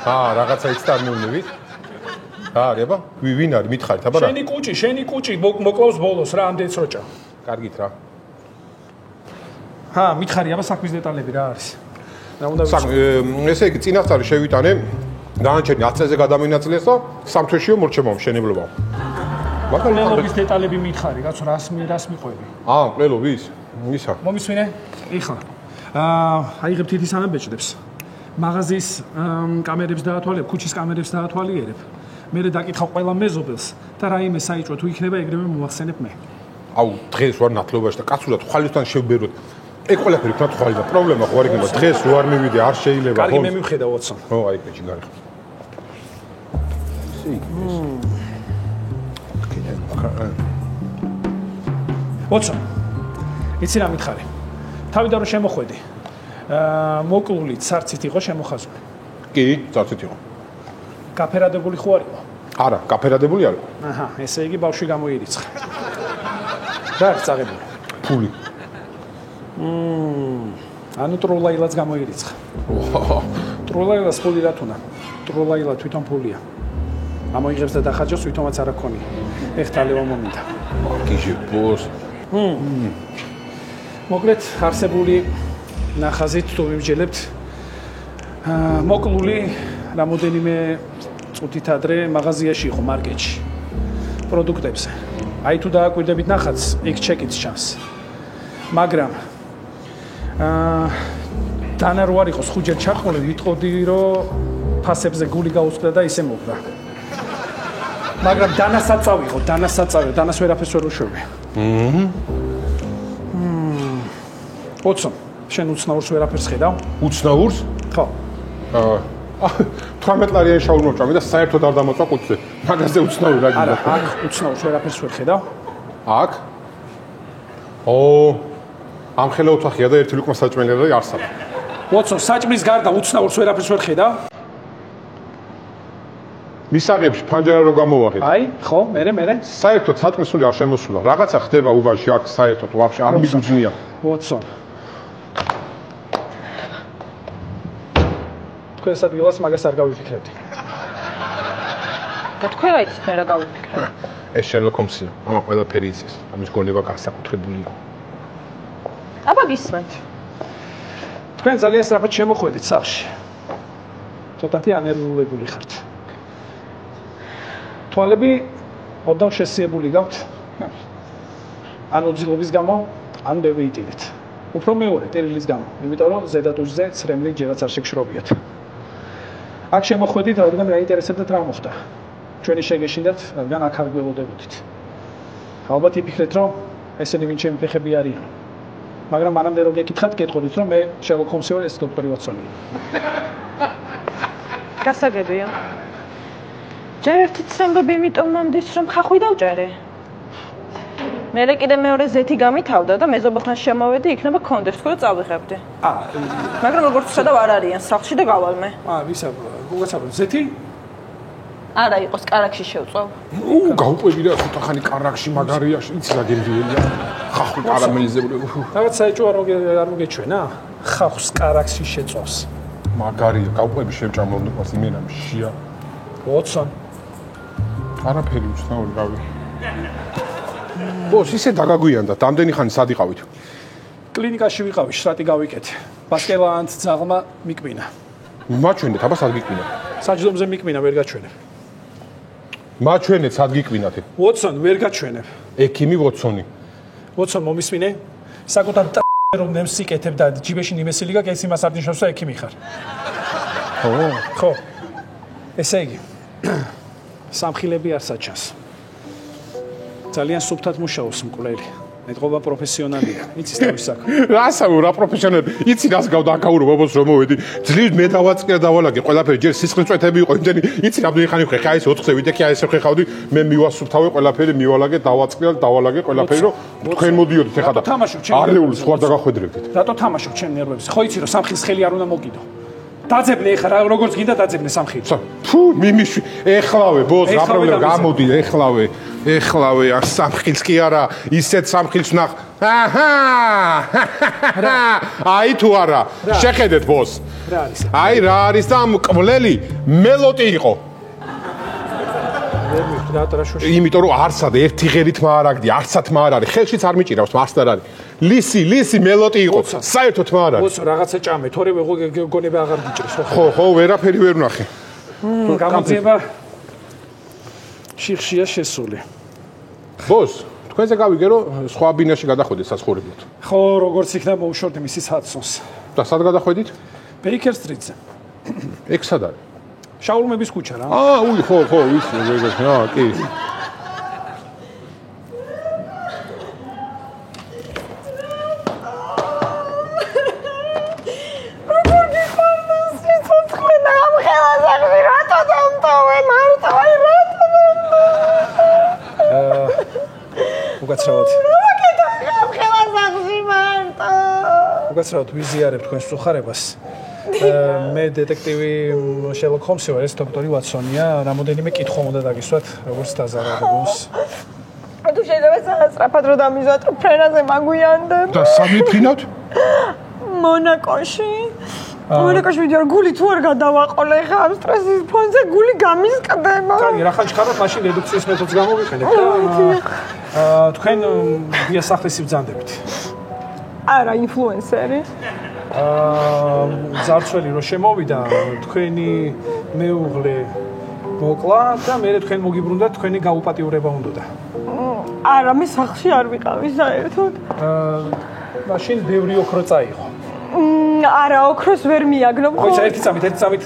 რაღაცა იცი არ მოვნებით? აბა, ვინ არის? მითხარით, აბა რა. შენი კუჭი მოკლავს ბოლოს რა, ამდენს როჭა. კარგით რა. მითხარი, აბა საქმის დეტალები რა არის? ესე იგი, წინასწარი შევიტანე, დანარჩენი 10 წელზე გადამინაწილეს და 3 თვეშიო მორჩება მშენებლობა. მაგრამ ყლელობის დეტალები მითხარი, კაცო, რას მიყვები? ყლელობის? ისა. მომისვინე? ეხლა. აიღებ თითის ანაბეჭდებს. მაღაზიის კამერებს დაათვალებ, ქუჩის კამერებს დაათვალიერებ. მე დაკითხავ ყველა მეზობელს და რაიმე საიჭრო თუ იქნება ეგრევე მოვახსენებ მე. დღეს ვარ ნათლობაში და კაცურად ხვალისთან შევბეროთ. ეგ ყველაფერი თქვა თვალი და პრობლემა ხო არ იქნება. დღეს რო არ მივიდე, არ შეიძლება. კარგი, მე მივხედავ ოცო. აი პეჭი გარიხ. ოცო. იცი რა მითხარი? თავიდან რომ შემოხვედი. მოკლული ცარცით იყო შემოხაზული. კი, ცარცით იყო. გაფერადებული ხო არ იყო? არა, გაფერადებული არ იყო. ესე იგი ბავშვი გამოირიცხა. რა აქვს წაღებული? ფული. ანუ ტროლაილაც გამოირიცხა. ტროლაილას ფული რა თუნა? ტროლაილა თვითონ ფულია. ამოიღებს და დახარჯავს თვითონაც არ აქონია. ეხტალევა მომინდა. გიჟე ბოს. მოკლედ არსებული ნახაზით თუ მიმჯელებთ მოკლული რამოდენიმე წუთით ადრე მაღაზიაში იყო მარკეტში პროდუქტებზე. აი თუ დააკვირდებით ნახაზს, იქ ჩეკიც ჩანს. მაგრამ დანა რო არ იყოს ხუჯერ ჩაყოლე, ვიტყოდი რომ ფასებზე გული გაუსკდა და ისე მოვდა. მაგრამ დანასაც წავიღო, დანას ვერაფერს ვერ უშვები. ოცო, შენ უცნაურს ვერაფერს ხედავ? უცნაურს? ხო. 18 ლარიანი შაურმა ვჭამე და საერთოდ არ დამოწვა ყუთზე. მაგაზე უცნაური რა გინდა? აქ უცნაურს ვერაფერს ვერ ხედავ? აქ? ამ ხელა ოთახია და ერთი ლუკმა საჭმელი და არსა. ოცო, საჭმლის გარდა უცნაურს ვერაფერს ვერ ხედავ? მისაღებში ფანჯარა რო გამოვაღეთ. აი, ხო, მე. საერთოდ საჭმლისული არ შემოსულა. რაღაცა ხდება უბანში აქ საერთოდ ვაფშე არ მიგუძნია. ოცო. თქვენ სადგილას მაგას არ გავიფიქრებდი. და თქვენ რა იცით მე რა გავიფიქრე? ეს შერლოკ ჰოლმსია. ყველაფერი იცის. ამის გონება განსაკუთრებული იყო. აბა გისმენთ. თქვენ ძალიან სწრაფად შემოხვედით სახლში. ცოტათი ანერვულებული ხართ. თვალები ოდნავ შესიებული გაქვთ. ან უძილობის გამო, ან ბევრიტილით. უფრო მეორე ტერილის გამო, იმიტომ რომ ზედატუჯზე ცრემლი ჯერაც არ შეგშრობიათ. აქ შემოხვედით, რადგან გაინტერესებდათ რა მოხდა. ჩვენი შეგეშინდათ, რადგან აქ არ გველოდებოდით. ალბათ იფიქრეთ, რომ ესენი ვინ ჩემი ფეხები არიან. მაგრამ მანამდე რომ გეკითხათ, გეტყოდით, რომ მე შერლოკ ჰოლმსი ვარ, ეს დოქტორი ვატსონია. გასაგებია. ჯერ ერთი ცნობები იმიტომ მომდის, რომ ხახვი დავჭერე. მერე კიდე მეორე ზეთი გამითავდა და მეზობახანს შემოვედი, იქნება კონდეს თქო და წავიღებდი. მაგრამ როგორც ხედავ არ არიან სახლში და გავალ მე. ვისა, გოგაცაბო, ზეთი? არა იყოს კარაქში შევწევ. გაუყვები რა ცოტა ხანი კარაქში მაგარია, იცი რა გემრიელია. ხახვი კარამელიზებული. რაღაც საეჭო არ მოგეჩვენა? ხახვს კარაქში შეწევს. მაგარია, გაუყვები შევჭამოვნო ყვას იმენა შია. ვოტსონ. არაფერი უცნაური რავი. ბოს ისე დაგაგვიანდა, რამდენი ხანი სად იყავით? კლინიკაში ვიყავი, შრატი გავიკეთე. ბასკელანთ ძაღლმა მიკმინა. მაჩვენეთ, აბა სად გიკმინა? საჯდომზე მიკმინა, ვერ გაჩვენებ. მაჩვენეთ, სად გიკმინათ? ვოტსონ, ვერ გაჩვენებ. ექიმი ვოტსონი. ვოტსონ, მომისმინე? საკუთარ რომ ნემს იკეთებ და ჯიბეში ნიმესილი გაქვს, ეს იმას არ ნიშნავს, რომ ექიმი ხარ. ხო. ესე იგი. სამხილები არ საჩას. ძალიან სუფთად მუშაობს მკვლელი. მეტყობა პროფესიონალია. იცის თავის საქმე. რა პროფესიონალი? იცი რას გავდაკაურო ბაბოს რომ მოვედი. ძლივ მე დავაწყე და დავალაგე ყველაფერი. ჯერ სისხლის წვეთები იყო იმდენი. იცი რამდენი ხანი ვხე? ხა ეს 4-ზე ვიდექი, აი ესე ვხეხავდი. მე მივასუფთავე ყველაფერი, მივალაგე, დავაწყე და დავალაგე ყველაფერი, რომ თქვენ მოდიოდით ეხლა და არეულს ხوار დაგახვედრებდით. რატო თამაშობ ჩემ ნერვებზე? ხო იცი რომ სამხილის ხელი არ უნდა მოგიდო. დაძებნე ეხლა როგორც გინდა დაძებნე სამხილი. ფუ მიმიშვი ეხლავე ბოს რა პრობლემა გამოდი ეხლავე არ სამხილს კი არა ისეთ სამხილს ნახ აჰა აი თუ არა შეხედეთ ბოს რა არის აი რა არის და მკვლელი მელოტი იყო იმიტომ რომ არსად ერთი ღერით მა არ აგდი არსად მა არ არის ხელშიც არ მიჭირავს მას და არ არის ლისი მელოტი იყო საერთოდ მა არ არის ბოს რაღაცა ჭამე თორემ გონება აღარ გიჭრის ხო ვერაფერი ვერ ვნახე გამოძიება შიხშია შესული ბოს თქვენზე გავიგე რომ სხვა ბინაში გადახვედით საცხოვრებლად ხო როგორც იქნა მოუშორდი მისის ჰადსონს და სად გადახვედით ბეიკერ სტრიტზე ეგ სად არის შაურმების ქუჩა რა უი ხო ვიცი ეგ კი უგაცრავად ვიზიარებ თქვენს სუხარებას მე დეტექტივი შერლოკ ჰოლმსი ვარ ეს დოქტორი ვატსონია რამოდენიმე კითხვა უნდა დაგისვათ როგორც დაზარალებას თუ შეიძლება სწრაფად რომ დამიზვათ ფრენაზე მაგვიანდებ და სამი ფინოთ მონაკოში ვიდეო გული თუ არ გადავაყოლე ხა ამ სტრესის ფონზე გული გამისკდება კაი რა ხანჩქაროთ მაშინ რედუქციის მეთოდს გამოვიყენებთ თქვენ დიასახლისი ბრძანდებით არა ინფლუენსერი ზარცველი რო შემოვიდა თქვენი მეუღლე მოკლა და მე თქვენ მოგიბრუნდათ თქვენი გაუპატიურება უნდოდა არა მე სახლში არ ვიყავი საერთოდ მაშინ ბევრი ოქრო წაიღო არა ოქროს ვერ მიაგნო ხო ერთი წამით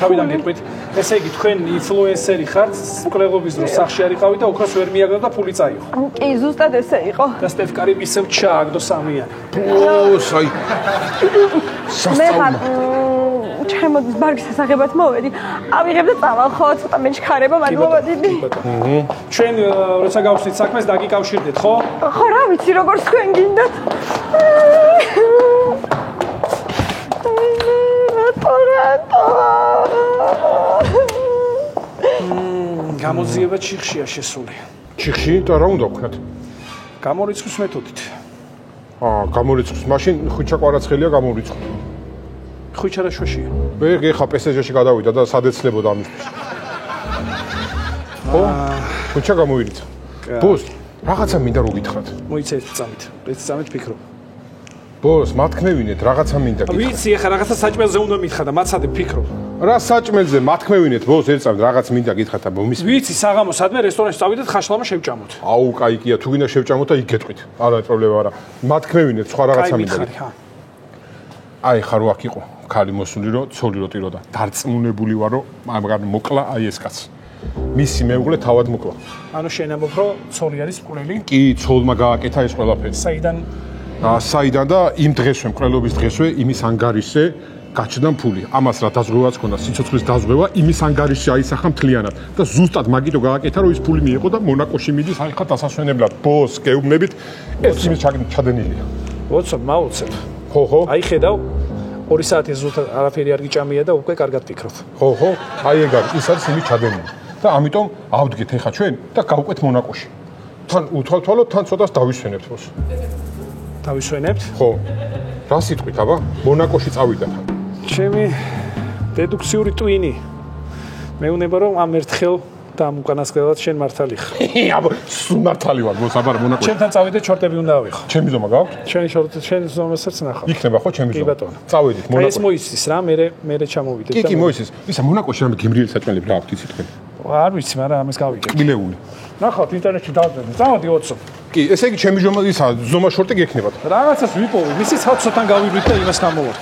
თავიდან გეტყვით ესე იგი თქვენ ინფლუენსერი ხართ მკვლელობის დროს სახლში არ იყავით და ოქროს ვერ მიაგნო და ფული წაიღო კი ზუსტად ესე იყო და სტეფ კარი ისევ ჩააგდო სამიანი საი მე ჩემოდის ბარგის სასაღებად მოვედი ავიღებ და წავალ ხო ცოტა მეჩქარება მადლობა დიდი ჩვენ როცა გავხსნით საქმეს დაგიკავშირდეთ ხო ხო რა ვიცი როგორც თქვენ გინდათ გამოძიება ჩიხშია შესული. ჩიხში და რა უნდა ვქნათ? გამორიცხვის მეთოდით. გამორიცხვის. მაშინ ხვიჩა კვარაცხელია გამორიცხვა. ხვიჩა რა შვეშია? მე გეხა პესეჟში გადავიდა და სადეცლებოდა ამისთვის. ხო? ხვიჩა გამოვირიცხა. ბოს, რაღაცა მინდა რომ გითხრათ. მოიცა ეს წამით. ეს წამით ფიქრობ. ბოს, მათქმევინეთ, რაღაცა მინდა გითხრა. ვიცი, ახლა რაღაცა საჭმელზე უნდა მითხრა და მაცადე ფიქრობ. რა საჭმელზე მათქმევინეთ, ბოს, ერთხელ რაღაც მინდა გითხრა და მომის. ვიცი, საღამო სადმე რესტორანში წავიდეთ, ხაშლამა შევჭამოთ. აუ, კაი კია, თუ გინდა შევჭამოთ და იქ გეტყვით. არა პრობლემა არა. მათქმევინეთ, სხვა რაღაცა მინდა გითხრა. აი, ხარო აქ იყო. ქალი მოსული რომ ცოლი რო ტიროდა. დარწმუნებული ვარ რომ მაგარ მოკლა აი ეს კაცი. მისი მეუღლე თავად მოკლა. ანუ შენ ამბობ რომ ცოლი არის მკვლელი? კი, ცოლმა გააკეთა ეს ყველაფერი. საიდან და იმ დღესვე, მკვლელობის დღესვე იმის ანგარიშზე გაჩნდა ფული. ამას რა დაზღვევაც ქონდა, სიცოცხლის დაზღვევა, იმის ანგარიშზე აისახა მთლიანად და ზუსტად მაგიტო გააკეთა რომ ის ფული მიიღო და მონაკოში მიდის აი ხა დასასვენებლად. ბოს, გეუბნებით, ეს იმის ჩადენილია. ვოცობ, მაუცებ. ხო. აი ხედავ 2 საათი ზუსტად არაფერი არ გიჭამია და უკვე კარგად ფიქრობ. ხო, აი ეგ არის, ის არის იმის ჩადენილი. და ამიტომ ავდგეთ ეხა ჩვენ და გავყვეთ მონაკოში. თან უთვალთვალოთ, თან ცოტას დავისვენებთ ბოს. დავისვენებთ? ხო. რა სიტყვით, აბა? მონაკოში წავიდა თან. ჩემი დედუქციური ტვინი. მეუბნება რომ ამ ერთხელ და ამ უკანასკნელად შენ მართალი ხარ. აბა, სულ მართალი ვარ, ბოს, აბა მონაკოში. ჩემთან წავიდე, ჩორტები უნდა ავიღო. ჩემი ზომა გაქვს? შენი ზომასაც ნახავ. იქნება ხო ჩემი ზომა? კი ბატონო. წავედით მონაკოში. ეს მოიცის რა, მე ჩამოვიდეთ. კი, მოიცის. ისა მონაკოში რამე გემრიელი საჭმელები რა აქვს იცით თქვენ? არ ვიცი, მაგრამ ამას გავიგებ. კბილეული. ნახავთ ინტერნეტში დავწერე. წავედი 20. კი, ესე იგი ჩემი ზომა ისა ზომა შორტი გექნებათ. რაღაცას ვიპოვე, მისი ცალ-ცალთან გავივლით და იმას გამოვარ.